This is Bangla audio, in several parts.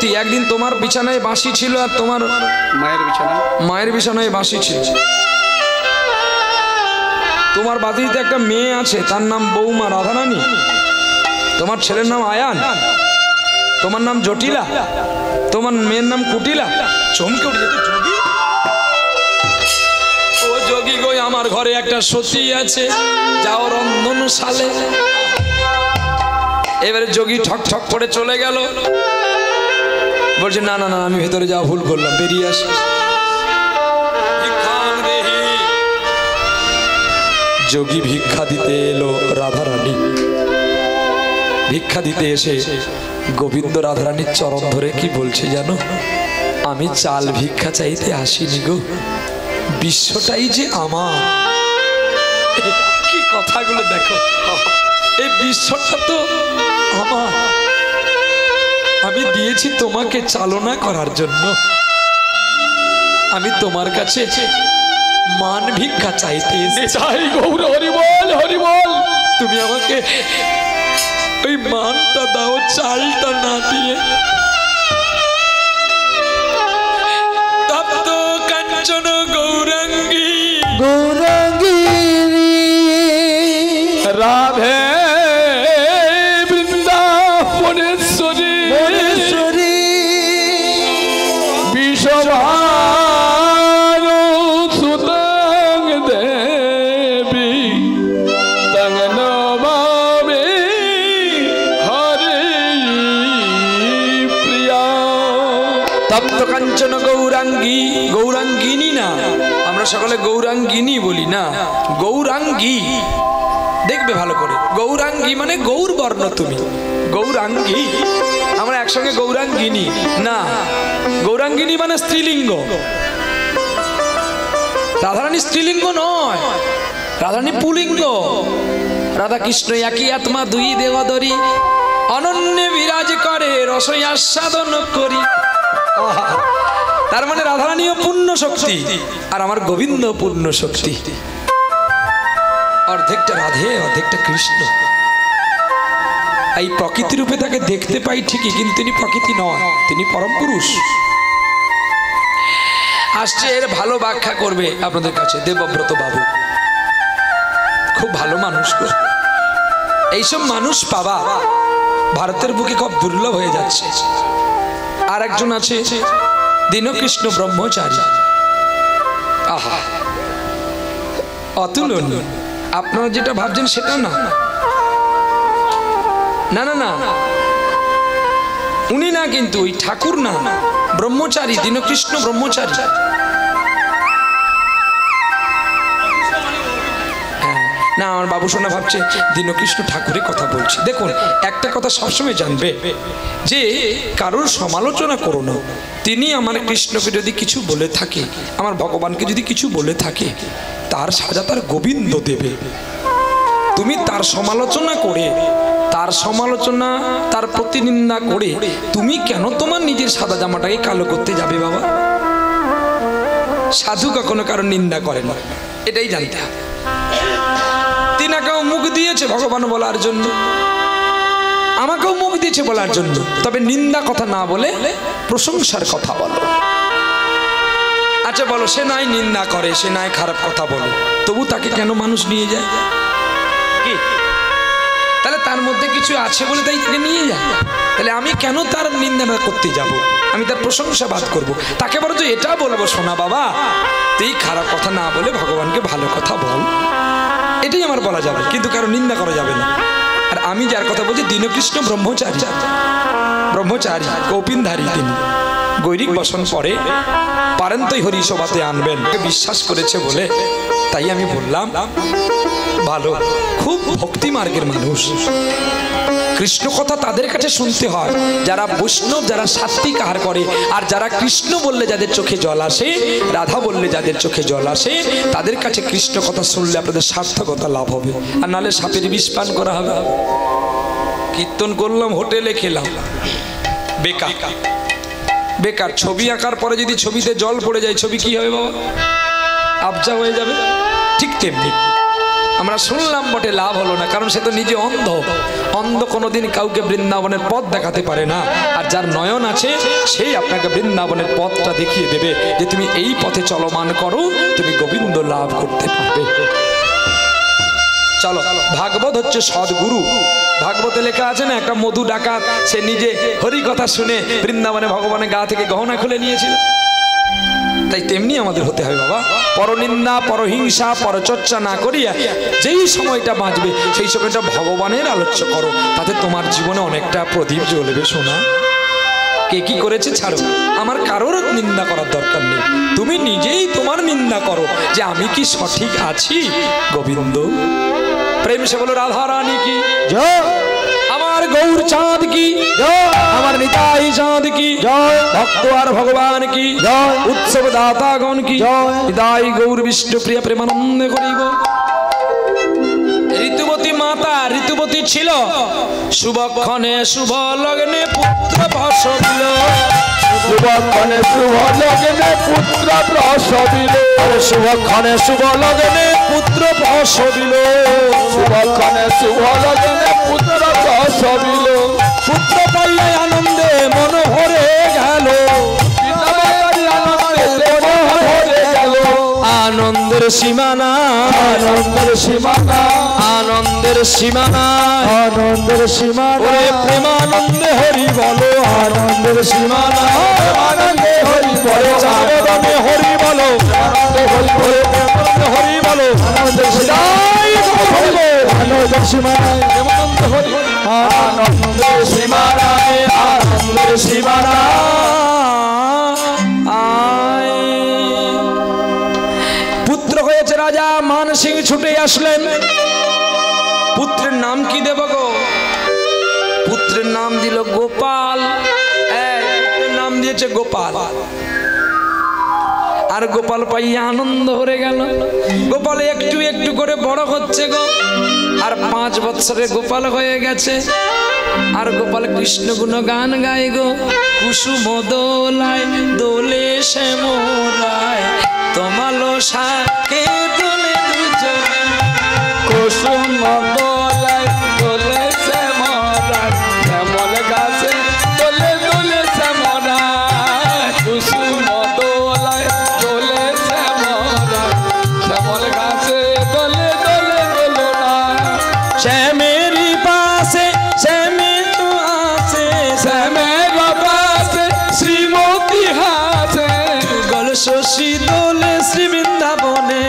সত্যি একদিন তোমার বিছানায় বাঁশি ছিল আর তোমার মায়ের বিছানায় বাঁশি ছিল। তোমার বাড়িতে একটা মেয়ে আছে, তার নাম বৌমা রাধারানী। তোমার ছেলের নাম আয়ান, তোমার নাম জটিলা, তোমার মেয়ের নাম কুটিলা। চমকে উঠে যেত, যোগী ও যোগী গো, আমার ঘরে একটা সতী আছে, যাও রন্ধন সালে। এবারে যোগী ঠক ঠক করে চলে গেল, বলছে না না না, আমি ভেতরে যাওয়া ভুল করলাম, বেরিয়ে আসি। যোগী ভিক্ষা দিতে এলো রাধারানী। ভিক্ষা দিতে এসে গোবিন্দ রাধারানীর চরণ ধরে কি বলছে জানো? আমি চাল ভিক্ষা চাইতে আসিনি গো, বিশ্বটাই যে আমার। কি কথাগুলো দেখো, এই বিশ্বটা তো আমার, আমি দিয়েছি তোমাকে চালনা করার জন্য। আমি তোমার কাছে মান ভিক্ষা চাইতে চাই। গৌর হরি বল, হরি বল। তুমি আমাকে ওই মানটা দাও, চালটা না দিয়ে। তপ্ত কাঞ্চন গৌরাঙ্গী, গৌরাঙ্গী রাধে বৃন্দাবনেশ্বরী, বনেশ্বরী বিশ্বভানু সুতং দেবী তং নমামি হরি প্রিয়া। তপ্ত কাঞ্চন গৌরাঙ্গী, গৌরাঙ্গিনী না, আমরা সকলে গৌরাঙ্গিনী বলি না, গৌরাঙ্গী। দেখবে ভালো করে, গৌরাঙ্গী মানে গৌর বর্ণ, তুমি গৌরাঙ্গী। আমরা একসঙ্গে গৌরাঙ্গিনী না, গৌরাঙ্গিনী মানে স্ত্রীলিঙ্গ। রাধারানী স্ত্রীলিঙ্গ নয়, রাধারানী পুলিঙ্গ। রাধা কৃষ্ণ একই আত্মা, দুই দেবদরি, অনন্য বিরাজ করে, রসই আস্বাদন করি। তার মানে রাধারানীও পূর্ণ শক্তি, আর আমার গোবিন্দ পূর্ণ শক্তি। অর্ধেকটা রাধে, অর্ধেকটা কৃষ্ণ। এই প্রকৃতি রূপে তাকে দেখতে পাই ঠিকই, কিন্তু তিনি প্রকৃতি নয়, তিনি পরম পুরুষ। আসছে, এর ভালো ব্যাখ্যা করবে আপনাদের কাছে দেবব্রত বাবু, খুব ভালো মানুষ। এইসব মানুষ পাবা ভারতের বুকে খুব দুর্লভ হয়ে যাচ্ছে। আর একজন আছে দীনকৃষ্ণ ব্রহ্মচারী, আহা অতুলনীয়। আপনারা যেটা ভাবছেন সেটা না, না না না, উনি না, কিন্তু ওই ঠাকুর না, ব্রহ্মচারী, দীনকৃষ্ণ ব্রহ্মচারী। না, আমার বাবু সোনা ভাবছে দীনকৃষ্ণ ঠাকুরের কথা বলছি। দেখুন, একটা কথা সবসময় জানবে যে কারোর সমালোচনা করো না। তিনি আমার কৃষ্ণকে যদি কিছু বলে থাকে, আমার ভগবানকে যদি কিছু বলে থাকে, তার সাজা তার গোবিন্দ দেবে। তুমি তার সমালোচনা করে, তার সমালোচনা, তার প্রতিনিন্দা করে তুমি কেন তোমার নিজের সাদা জামাটাকে কালো করতে যাবে বাবা? সাধু কখনো কারো নিন্দা করে না, এটাই জানতে হবে। তিনাকেও মুখ দিয়েছে ভগবান বলার জন্য, আমাকেও মুখ দিয়েছে বলার জন্য, তবে নিন্দা কথা না বলে প্রশংসার কথা বলো। আচ্ছা বলো, সে নাই নিন্দা করে, সে নাই খারাপ কথা বলে, তবু তাকে কেন মানুষ নিয়ে যায়? কি তাহলে তার মধ্যে কিছু আছে বলে তাই তাকে নিয়ে যায়? তাহলে আমি কেন তার নিন্দা করতে যাব? আমি তার প্রশংসাবাদ করব। তাকে বরঞ্চ এটা বলবো, শোনা বাবা, তুই খারাপ কথা না বলে ভগবানকে ভালো কথা বল, এটাই আমার বলা যাবে, কিন্তু কারো নিন্দা করা যাবে না। আর আমি যার কথা বলছি দীনকৃষ্ণ ব্রহ্মচারী, ব্রহ্মচারী কৌপিনধারী, তিনি গৈরিক বসন পরে পারেন্তই হরি সভাতে আনবেন বিশ্বাস করেছে বলে তাই আমি বললাম। ভালো, খুব ভক্তি মার্গের মানুষ। কৃষ্ণ কথা তাদের কাছে শুনতে হয় যারা বৈষ্ণব, যারা সাত্বিক আহার করে। আর যারা কৃষ্ণ বললে যাদের চোখে জল আসে, রাধা বললে যাদের চোখে জল আসে, তাদের কাছে কৃষ্ণ কথা শুনলে আপনাদের সার্থকতা লাভ হবে। আর নাহলে সাপের বিষ পান করা হবে। কীর্তন করলাম, হোটেলে খেলাম, বেকার বেকার। ছবি আঁকার পরে যদি ছবিতে জল পড়ে যায়, ছবি কি হবে বাবা? আবজা হয়ে যাবে। ঠিক তেমনি আমরা শুনলাম বটে, লাভ হলো না, কারণ সে তো নিজে অন্ধ। অন্ধ কোনোদিন কাউকে বৃন্দাবনের পথ দেখাতে পারে না। আর যার নয়ন আছে সেই আপনাকে বৃন্দাবনের পথটা দেখিয়ে দেবে যে তুমি এই পথে চলমান করো, তুমি গোবিন্দ লাভ করতে পারবে। চলো, ভাগবত হচ্ছে সদ্গুরু। ভাগবতে লেখা আছে না, একটা মধু ডাকাত সে নিজে হরি কথা শুনে বৃন্দাবনে ভগবানের গা থেকে গহনা খুলে নিয়েছিল। তাই তেমনি আমাদের হতে হবে বাবা। পরনিন্দা, পরহিংসা, পরচর্চা না করিয়া যেই সময়টা বাঁচবে সেই সময়টা ভগবানের আলোচ্য করো, তাতে তোমার জীবনে অনেকটা প্রদীপ জ্বলবে। শোনা, কে কি করেছে ছাড়ো, আমার কারোর নিন্দা করার দরকার নেই। তুমি নিজেই তোমার নিন্দা করো যে আমি কি সঠিক আছি। গোবিন্দ প্রেম সে বলো, রাধা রানী কি জয়, আমার গৌর চাঁদ কি জয়, আমার নিতাই চাঁদ কি জয়, ভক্ত আর ভগবান কি জয়, উৎসব দাতাগণ কি জয়। নিতাই গৌর বিষ্ণু প্রিয় প্রেমানন্দে করিব। ঋতুবতী মাতা ঋতুবতী ছিল, শুভক্ষণে শুভ লগ্নে পুত্র প্রসবিল। শুভক্ষণে শুভ লগ্নে পুত্র প্রসবিল, শুভক্ষণে শুভ লগ্নে পুত্র প্রসবিল। শুভক্ষণে শুভ লগ্নে পুত্র প্রসবিল। পুত্র পাইলে আনন্দে মন ভরে গেল, আনন্দের সীমানা, আনন্দের সীমানা, আনন্দের সীমানা, আনন্দের সীমানা, ওরে প্রেমানন্দে হরি বলো, আনন্দের সীমানা, আনন্দে হরি বলো, চারদমে হরি বলো, আনন্দে হরি বলো, প্রেমানন্দে হরি বলো, আনন্দের সীমানায়, আনন্দের সীমানায়, প্রেমানন্দে হরি, আনন্দের সীমানায়, আনন্দের সীমানায়। আয়। পুত্র হয়েছে রাজা মান সিং ছুটে আসলেন। পুত্রের নাম কি দেব গো? পুত্রের নাম দিল গোপাল। পুত্রের নাম দিয়েছে গোপাল। আর গোপাল পাইয়া আনন্দ হয়ে গেল। গোপাল একটু একটু করে বড় হচ্ছে গো, আর 5 বৎসরে গোপাল হয়ে গেছে। আর গোপাল কৃষ্ণ গুণ গান গায় গো, কুসুম দোলায় দোলে শ্যামরায়, তোমালো শাকে দোলে দুজনে, কুসুম দোলায় দোলে শ্যামরায়, শ্যামল গাছে দোলে দোলে শ্যামরায়, কুসুম দোলায় দোলে শ্যামরায়, শ্যামল গাছে দোলে দোলে দোলনায়। শ্যামেরই পাশে শ্যামে তো আছে, শ্যামের পাশে শ্রীমতী হাসে, গল শশী দোলে শ্রী বৃন্দাবনে,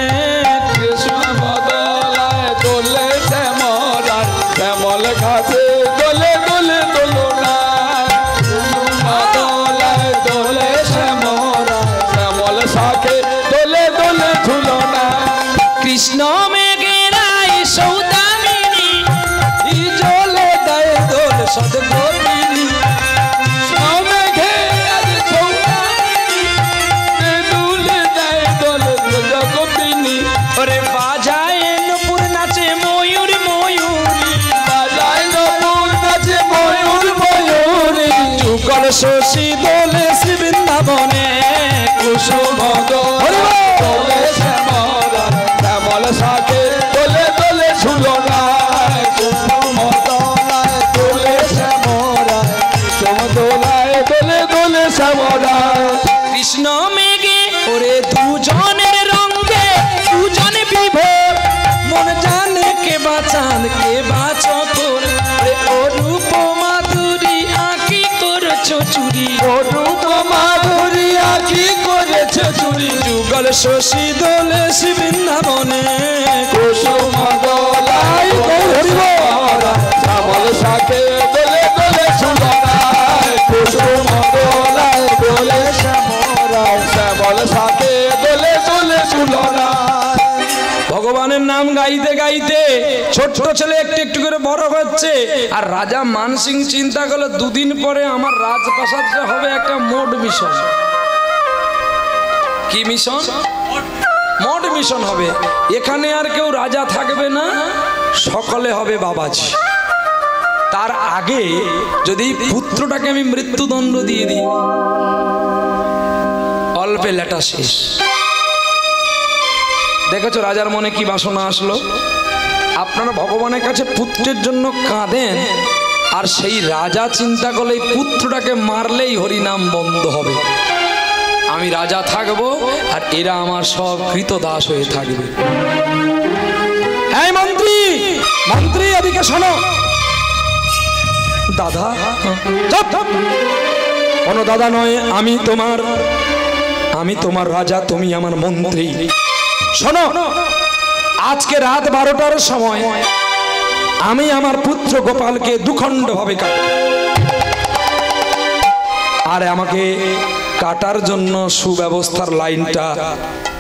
কুসুম দোলায় দোলে শ্যামরায়, শ্যামল গাছে দোলে দোলে দোলনায়। কুসুম দোলায় দোলে শ্যামরায়, শ্যামল শাকে দোলে দোলে ঝুলনায়। কৃষ্ণ মেঘেরাই সৌদামিনী, ই জলে দেয় দোল সদগোপিনী, মেঘে আজ সৌদামিনী, দুলে দেয় দোলে জগপিনী। ওরে বাজায় নপুর নাচে ময়ূর ময়ূরী, বাজায় নপুর নাচে ময়ূর ময়ূরী, যুগল শশী দোলে শ্রী বৃন্দাবনে, কুসুম দোলে শ্যামরায়, শ্যামল শাকে দোলে দোলে ঝুলনায়। কুসুম দোলায় দোলে শ্যামরায়, কুসুম দোলায় দোলে দোলে শ্যামরায়। কৃষ্ণ মেঘে ওরে দুজনের রঙে দুজনে বিভোর, মন জানে কে বাঁচান কে বাঁচতর, ও রূপ মাধুরী আঁকি করছো চুরি, অরূপ মাধুরী আঁকি করেছে চুরি, যুগল শশী দোলে শ্রী বৃন্দাবনে, কুসুম দোলায় দোলে শ্যামরায়, শ্যামল শাকে দোলে দোলে ঝুলনায়। কুসুম দোলায় দোলে শ্যামরায়, শ্যামল শাকে দোলে দোলে ঝুলনায়। ভগবানের নাম গাইতে গাইতে ছোট্ট ছেলে একটু একটু করে বড় হচ্ছে। আর রাজা মানসিং চিন্তা করলো 2 দিন পরে আমার রাজপ্রাসাদটা হবে একটা মোড মিশন। কি মিশন? মোড মিশন হবে। এখানে আর কেউ রাজা থাকবে না, সকলে হবে বাবাজি। তার আগে যদি পুত্রটাকে আমি মৃত্যুদণ্ড দিয়ে দিই, অল্পে লেটা শেষ। দেখেছো রাজার মনে কি বাসনা আসলো? আপনারা ভগবানের কাছে পুত্রের জন্য কাঁদেন, আর সেই রাজা চিন্তা করলে এই পুত্রটাকে মারলেই হরিনাম বন্ধ হবে, আমি রাজা থাকবো আর এরা আমার সব কৃতদাস হয়ে থাকবে। এই মন্ত্রী, মন্ত্রী এদিকে শোনো। দাদা, কোনো দাদা নয়, আমি তোমার রাজা, তুমি আমার মন্ত্রী। শোনো, আজকে রাত 12টার সময় আমি আমার পুত্র গোপালকে দুখণ্ড ভাবে কাটব, আর আমাকে কাটার জন্য সুব্যবস্থার লাইনটা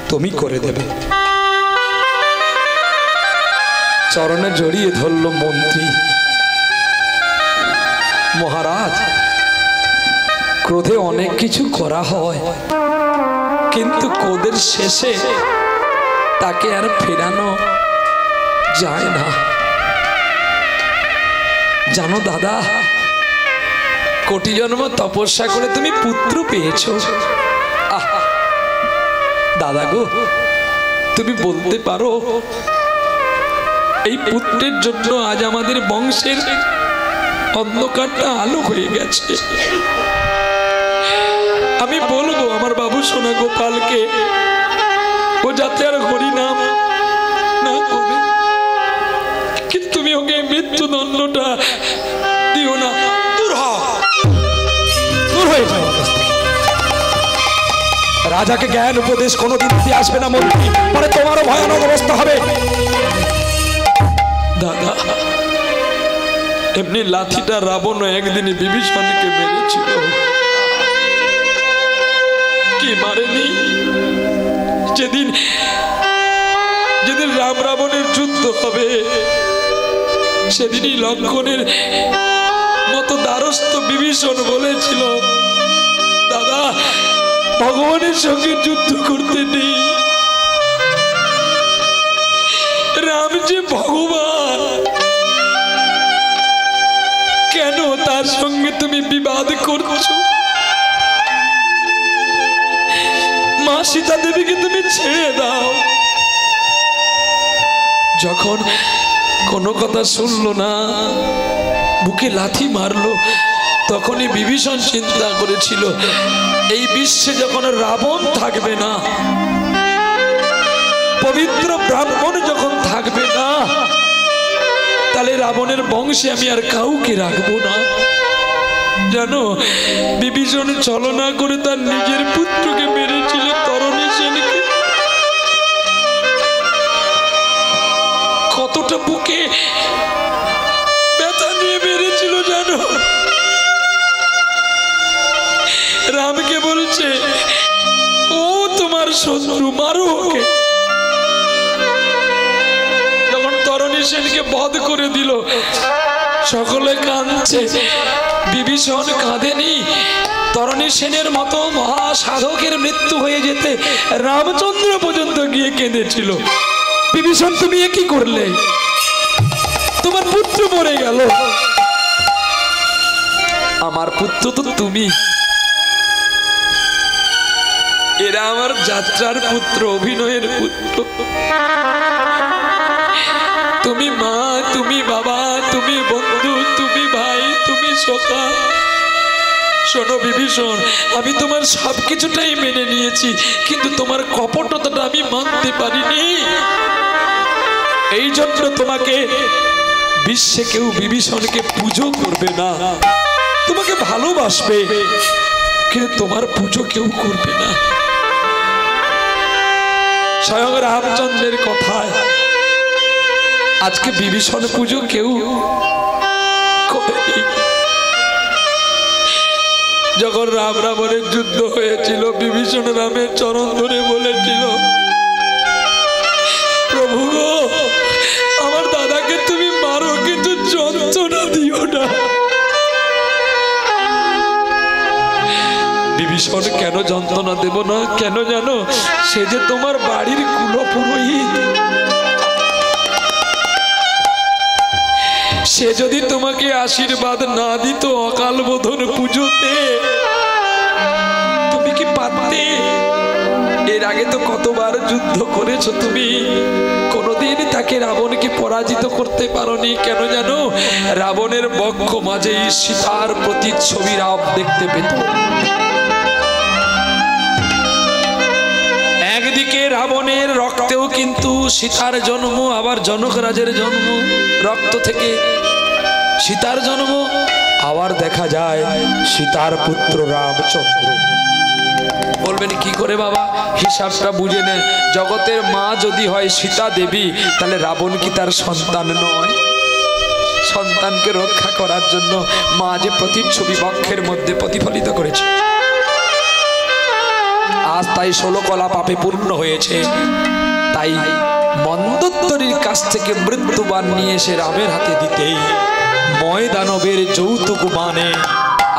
তুমি করে দেবে। চরণে জড়িয়ে ধরল মন্ত্রী। মহারাজ, ক্রোধে অনেক কিছু করা হয়, কিন্তু ক্রোধের শেষে তাকে আর ফেরানো যায় না। জানো দাদা, কোটি জন্ম তপস্যা করে তুমি পুত্র পেয়েছো। দাদা গো, তুমি বলতে পারো এই পুত্রের জন্য আজ আমাদের বংশের অন্ধকারটা আলো হয়ে গেছে। আমি বলবো আমার বাবু সোনা গোপালকে, ও যাতে আর হরিনাম না করে, কিন্তু তুমি ওকে মৃত্যুদণ্ডটা দিও না। দূর হয়ে যাও। রাজাকে জ্ঞান উপদেশ কোনোদিন দিয়ে আসবে না মন্ত্রী, পরে তোমারও ভয়ানক অবস্থা হবে। দাদা, এমনি লাঠিটা রাবণ একদিনই বিভীষণকে মেরেছিল, কি মারেনি? যেদিন রাম রাবণের যুদ্ধ হবে, সেদিনই লক্ষণের মতো দ্বারস্থ বিভীষণ বলেছিল, দাদা ভগবানের সঙ্গে যুদ্ধ করতে নেই, রাম যে ভগবান, কেন তার সঙ্গে তুমি বিবাদ করছো? মা সীতা দেবীকে তুমি ছেড়ে দাও। যখন কোনো কথা শুনলো না, বুকে লাথি মারলো, তখনই বিভীষণ চিন্তা করেছিল এই বিশ্বে যখন রাবণ থাকবে না, পবিত্র ব্রাহ্মণ যখন থাকবে না, তাহলে রাবণের বংশে আমি আর কাউকে রাখবো না। জানো, বিভীষণ ছলনা করে তার নিজের পুত্রকে মেরেছিল, তরণী সেনকে। কতটা বুকে ব্যথা নিয়ে মেরেছিল জানো। রামকে বলছে, ও তোমার শত্রু, মারো ওকে। যখন তরণী সেনকে বধ করে দিল, সকলে কাঁদছে, বিভীষণ কাঁদেনি। তরণী সেনের মতো মহা সাধকের মৃত্যু হয়ে যেতে রামচন্দ্র পর্যন্ত গিয়ে কেঁদেছিল। বিভীষণ, তুমি এ কি করলে? তোমার পুত্র মরে গেল। আমার পুত্র তো তুমি, এরা আমার যাত্রার পুত্র, অভিনয়ের পুত্র। তুমি মা, তুমি বাবা, তুমি বন্ধু, তুমি ভাই, তুমি সখা। শোনো বিভীষণ, আমি তোমার সবকিছুটাই মেনে নিয়েছি, কিন্তু তোমার কপটতাটা আমি মানতে পারিনি। এই জন্য তোমাকে বিশ্বে কেউ বিভীষণকে পুজো করবে না। তোমাকে ভালোবাসবে, কিন্তু তোমার পুজো কেউ করবে না। স্বয়ং রামচন্দ্রের কথায় আজকে বিভীষণ পুজো কেউ করেনি। যখন রাম রাবণের যুদ্ধ হয়েছিল, বিভীষণ রামের চরণ ধরে বলেছিল, প্রভু গো, আমার দাদাকে তুমি মারো, কিন্তু যন্ত্রণা দিও না। বিভীষণ, কেন যন্ত্রণা দেব না? কেন জানো? সে যে তোমার বাড়ির কুলপুরোহিত। সে যদি তোমাকে আশীর্বাদ না দিত অকাল বোধন পুজোতে, তুমি কি পারতে? এর আগে তো তো কতবার যুদ্ধ করেছো তুমি, কোনোদিন তাকে রাবণকে পরাজিত করতে পারোনি। কেন জানো? রাবণের বক্ষ মাঝেই সীতার প্রতিচ্ছবি রাম দেখতে পেত। একদিকে রাবণের রক্তেও কিন্তু সীতার জন্ম, আবার জনকরাজের জন্ম, রক্ত থেকে সীতার জন্ম, আবার দেখা যায় সীতার পুত্র রামচন্দ্র। বলবেন কি করে বাবা? হিসাবটা বুঝে নেন। জগতের মা যদি হয় সীতা দেবী, তাহলে রাবণ কি তার সন্তান নয়? সন্তানকে রক্ষা করার জন্য মা যে প্রতিচ্ছবি বক্ষের মধ্যে প্রতিফলিত করেছে, আজ তাই 16 কলা পাপে পূর্ণ হয়েছে। তাই মন্দোত্তরীর কাছ থেকে মৃত্যুবান নিয়ে এসে রামের হাতে দিতেই ময়দানবের যৌতুক মানে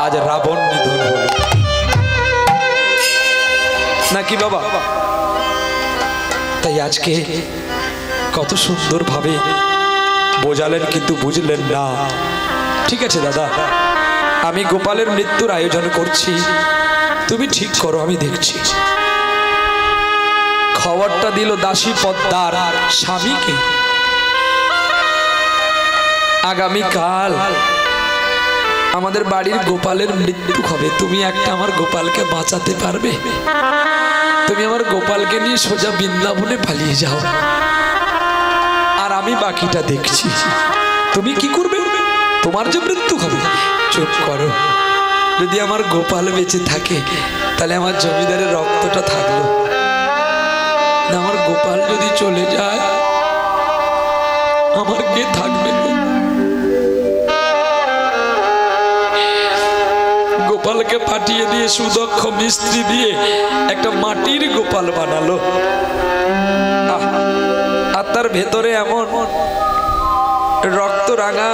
আজ রাবণ নিধন হল নাকি বাবা? তাই আজকে কত সুন্দর ভাবে বোঝালেন, কিন্তু বুঝলেন না। ঠিক আছে দাদা, আমি গোপালের মৃত্যুর আয়োজন করছি, তুমি ঠিক করো, আমি দেখছি। খবরটা দিল দাসী পদ্মার স্বামীকে, আগামীকাল আমাদের বাড়ির গোপালের মৃত্যু হবে, তুমি একটা আমার গোপালকে বাঁচাতে পারবে? তুমি আমার গোপালকে নিয়ে সোজা বৃন্দাবনে পালিয়ে যাও, আর আমি বাকিটা দেখছি। তুমি কি করবে? তোমার যে মৃত্যু হবে। চুপ করো, যদি আমার গোপাল বেঁচে থাকে তাহলে আমার জমিদারের রক্তটা থাকলো না, আমার গোপাল যদি চলে যায় আমার কে থাকবে? গোপালকে পাঠিয়ে দিয়ে সুদক্ষ মিস্ত্রি দিয়ে একটা মাটির গোপাল বানালো, আর তার ভেতরে এমন রক্ত রাঙা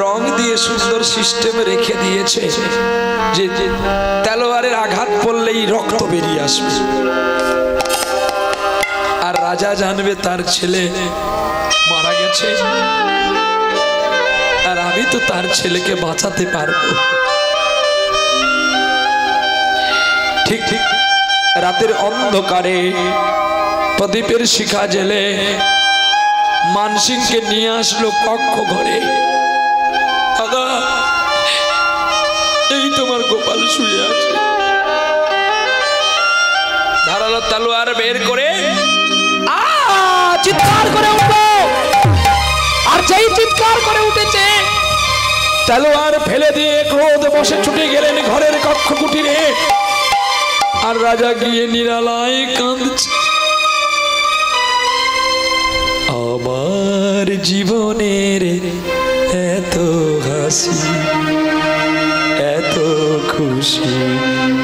রং দিয়ে সুন্দর সিস্টেম রেখে দিয়েছে যে তলোয়ারের আঘাত পড়লেই রক্ত বেরিয়ে আসবে। আর রাজা জানবে তার ছেলে মারা গেছে, আর আমি তো তার ছেলেকে বাঁচাতে পারবো। ঠিক ঠিক রাতের অন্ধকারে প্রদীপের শিখা জেলে মানসিংকে নিয়ে আসলো কক্ষ ঘরে। দাদা, এই তোমার গোপাল শুয়ে আছে। ধারালো তলোয়ার বের করে চিৎকার করে উঠলো, আর যেই চিৎকার করে উঠেছে তলোয়ার ফেলে দিয়ে ক্রোধ বসে ছুটে গেলেন ঘরের কক্ষ কুটিরে। আর রাজা গিয়ে নিরালায় কাঁদছে, আমার জীবনের এত হাসি এত খুশি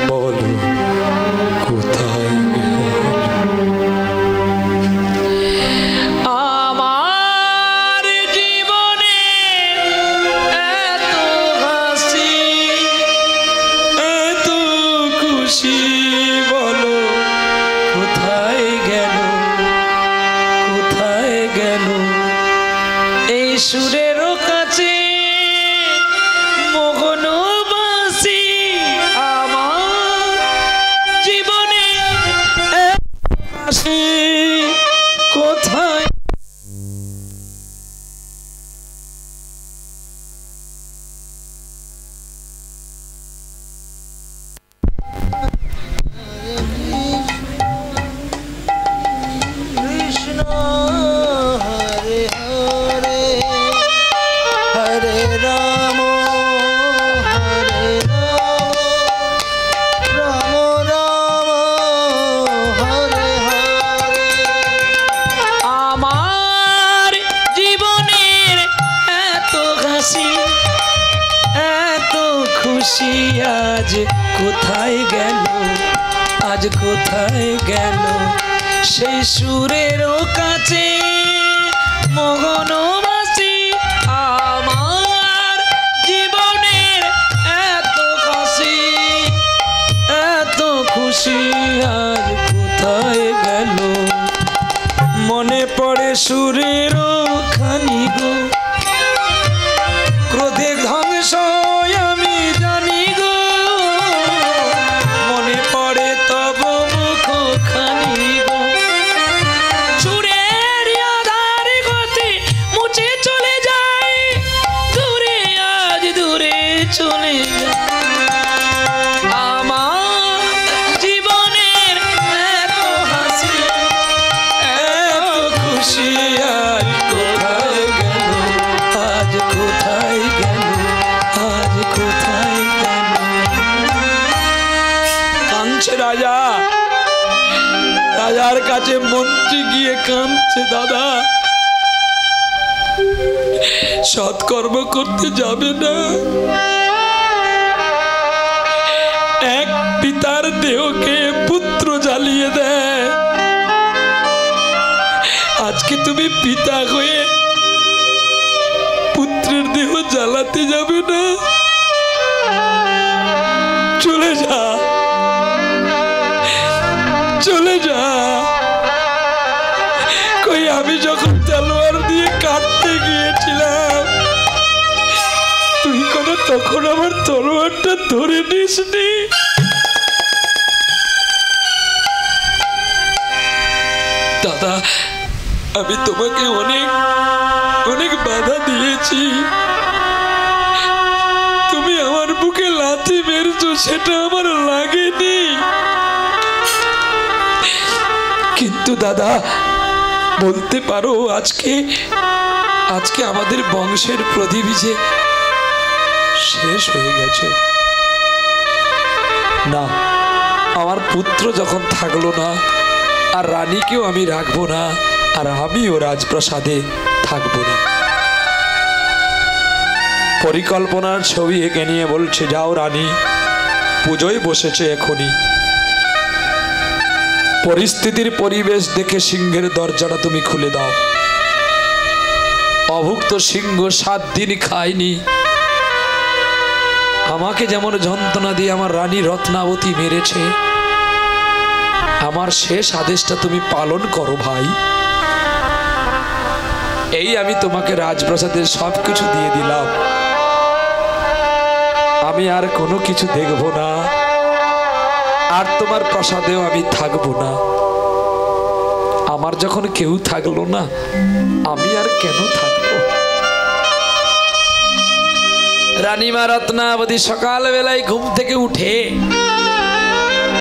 বলো কোথায় গেল? আমার জীবনে এত হাসি এত খুশি বলো কোথায় গেল? কোথায় গেল? এই সুরেরও কাছে মগন বাসি, আমার জীবনে হাসি কোথায়? আজ কোথায় গেল? আজ কোথায় গেল? সেই সুরেরও কাছে মগনবাসী, আমার জীবনের এত হাসি এত খুশি আজ কোথায় গেল? মনে পড়ে সুরেরও খানি গো, ক্রোধে ধ্বংস আমি জানি গো, মনে পড়ে তব মুখ খানি কাঁদছে রাজা, রাজার কাছে মন্ত্রী গিয়ে কাঁদছে, দাদা সৎকর্ম করতে যাবে না, এক পিতার দেহকে পুত্র জ্বালিয়ে দেয়, আজকে তুমি পিতা হয়ে পুত্রের দেহ জ্বালাতে যাবে না, চলে যা, চলে যা। কই আমি যখন তলোয়ার দিয়ে কাটতে গিয়েছিলাম তুই কোনো তখন আমার তলোয়ারটা ধরে নিসনি? দাদা আমি তোমাকে অনেক অনেক বাধা দিয়েছি, তুমি আমার বুকে লাথি মেরেছো, সেটা আমার লাগেনি, কিন্তু দাদা বলতে পারো আজকে আজকে আমাদের বংশের প্রদীপ যে শেষ হয়ে গেছে। না, আমার পুত্র যখন থাকলো না, আর রানীকেও আমি রাখবো না, আর আমিও রাজপ্রাসাদে থাকবো না। পরিকল্পনার ছবি এঁকে নিয়ে বলছে, যাও রানী, পুজোয় বসেছে এখনই, পরিস্থিতির পরিবেশ দেখে সিংহের দরজাটা তুমি খুলে দাও। অভুক্ত সিংহ 7 দিন খায়নি, আমাকে যেমন যন্ত্রণা দিয়ে আমার রানী রত্নাবতী মেরেছে, আমার শেষ আদেশটা তুমি পালন করো ভাই। এই আমি তোমাকে রাজপ্রাসাদের সবকিছু দিয়ে দিলাম, আমি আর কোনো কিছু দেখব না, আর তোমার প্রাসাদেও আমি থাকবো না। আমার যখন কেউ থাকলো না, আমি আর কেন থাকবো? রানীমা রত্নাবতী সকালবেলায় ঘুম থেকে উঠে